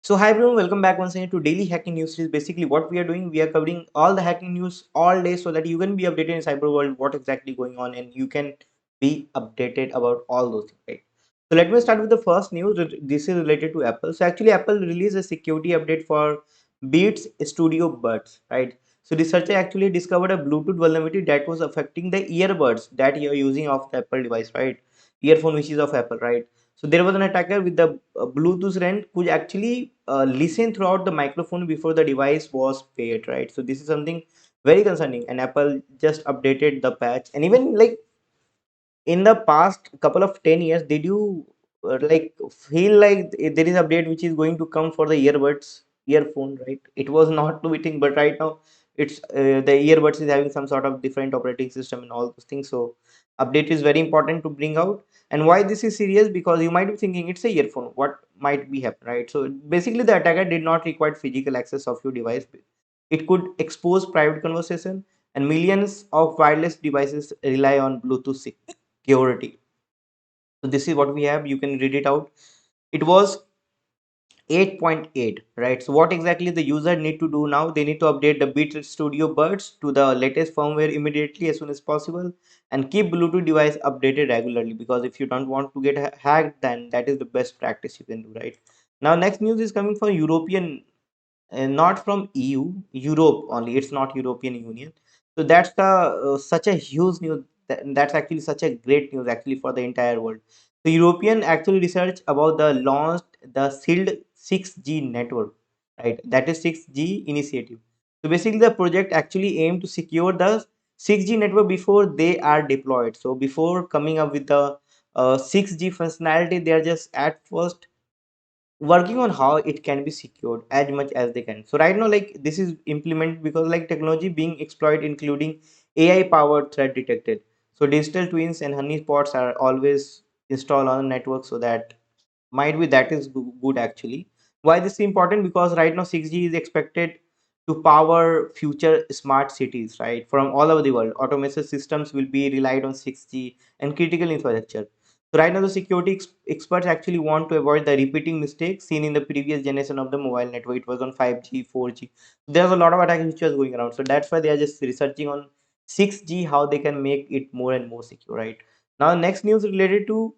So hi everyone, welcome back once again to Daily Hacking News Series. Basically, what we are doing, we are covering all the hacking news all day so that you can be updated in cyber world, what exactly going on, and you can be updated about all those things, right? So let me start with the first news. This is related to Apple. So actually, Apple released a security update for Beats Studio Buds, right? So researcher actually discovered a Bluetooth vulnerability that was affecting the earbuds that you are using of the Apple device, right? Earphone which is of Apple, right? So there was an attacker with the Bluetooth RAN could actually listen throughout the microphone before the device was paired, right? So this is something very concerning, and Apple just updated the patch. And even like in the past couple of 10 years, did you like feel like there is update which is going to come for the earbuds earphone, right? It was not waiting, but right now it's the earbuds is having some sort of different operating system and all those things. So update is very important to bring out. And why this is serious, because you might be thinking it's a earphone, what might be happen, right? So basically the attacker did not require physical access of your device. It could expose private conversation, and millions of wireless devices rely on Bluetooth security. So this is what we have. You can read it out. It was 8.8, right? So what exactly the user need to do now? They need to update the Beat Studio Buds to the latest firmware immediately as soon as possible, and keep Bluetooth device updated regularly, because if you don't want to get hacked, then that is the best practice you can do, right? Now next news is coming from European, not from EU, Europe only. It's not European Union. So that's the such a huge news. That's actually such a great news actually for the entire world. So European actually research about the launched the sealed 6G network, right? That is 6G initiative. So basically the project actually aimed to secure the 6G network before they are deployed. So before coming up with the 6G functionality, they are just at first working on how it can be secured as much as they can. So right now, like this is implemented because like technology being exploited, including AI powered threat detected. So digital twins and honeypots are always installed on the network, so that might be that is good actually. Why this is important? Because right now 6G is expected to power future smart cities, right? From all over the world, automation systems will be relied on 6G and critical infrastructure. So right now the security experts actually want to avoid the repeating mistakes seen in the previous generation of the mobile network. It was on 5G, 4G. There's a lot of attacks which was going around, so that's why they are just researching on 6G, how they can make it more and more secure, right? Now next news related to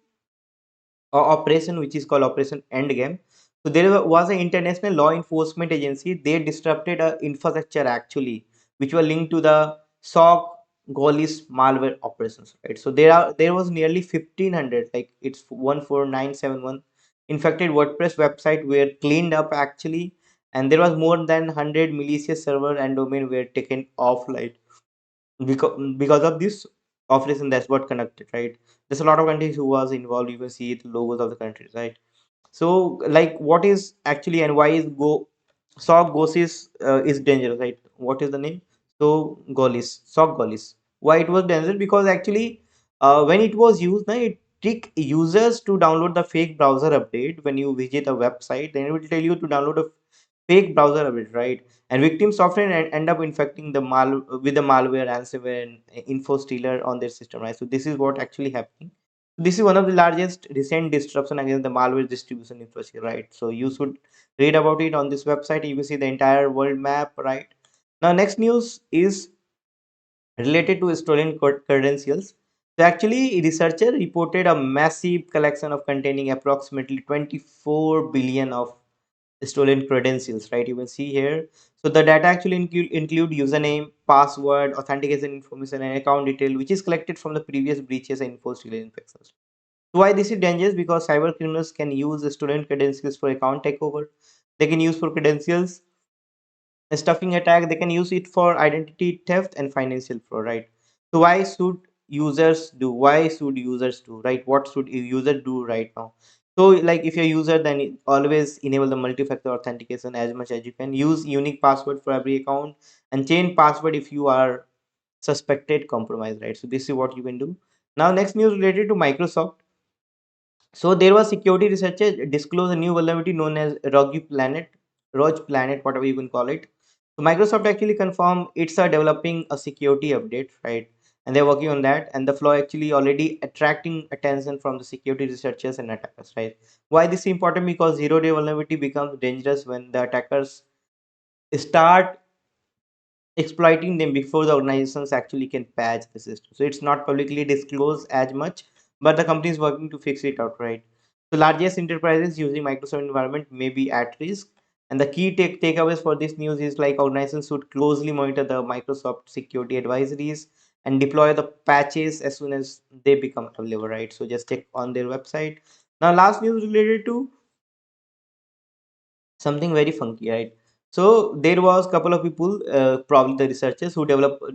operation which is called Operation Endgame. So there was an international law enforcement agency. They disrupted a infrastructure actually, which were linked to the SOC Golis malware operations. Right. So there was nearly 1500, like it's 14971 infected WordPress website were cleaned up actually, and there was more than 100 malicious server and domain were taken offline because of this operation. That's what connected, right? There's a lot of countries who was involved. You can see the logos of the countries, right? So like what is actually and why is go sock gosis is dangerous, right? What is the name? So golis, sock golis. Why it was dangerous? Because actually when it was used now, it trick users to download the fake browser update. When you visit a website, then it will tell you to download a fake browser update, right? And victims often end up infecting the with the malware, ransomware, and info stealer on their system, right? So this is what actually happening. This is one of the largest recent disruption against the malware distribution infrastructure, right? So you should read about it on this website. You will see the entire world map, right? Now next news is related to stolen credentials. So actually, researcher reported a massive collection of containing approximately 24 billion of stolen credentials, right? You can see here. So the data actually include username, password, authentication information, and account detail, which is collected from the previous breaches and info stealing infections. So why this is dangerous? Because cyber criminals can use the stolen credentials for account takeover. They can use for credentials stuffing attack. They can use it for identity theft and financial fraud, right? So why should users do, right? What should a user do right now? So like if you're a user, then always enable the multi-factor authentication as much as you can. Use unique password for every account, and change password if you are suspected compromised, right? So this is what you can do. Now next news related to Microsoft. So there was security researchers disclosed a new vulnerability known as Rogue Planet, whatever you can call it. So Microsoft actually confirmed it's developing a security update, right? and they're working on that. And the flaw actually already attracting attention from the security researchers and attackers, right? Why this is important? Because zero-day vulnerability becomes dangerous when the attackers start exploiting them before the organizations actually can patch the system. So it's not publicly disclosed as much, but the company is working to fix it outright. The largest enterprises using Microsoft environment may be at risk. And the key takeaways for this news is like organizations should closely monitor the Microsoft security advisories and deploy the patches as soon as they become available, right? So just check on their website. Now, last news related to something very funky, right? So there was a couple of people, probably the researchers, who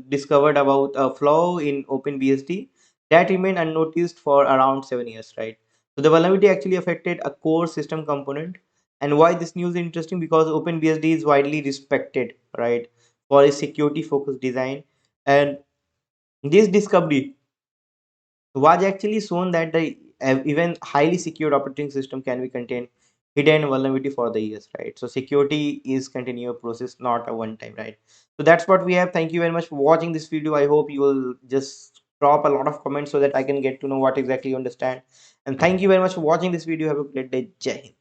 discovered about a flaw in OpenBSD that remained unnoticed for around 7 years, right? So the vulnerability actually affected a core system component. And why this news is interesting? Because OpenBSD is widely respected, right, for its security focused design. And this discovery was actually shown that the even highly secured operating system can be contain hidden vulnerability for the years, right? So security is continuous process, not a one time, right? So that's what we have. Thank you very much for watching this video. I hope you will just drop a lot of comments so that I can get to know what exactly you understand. And thank you very much for watching this video. Have a great day. Jai Hind.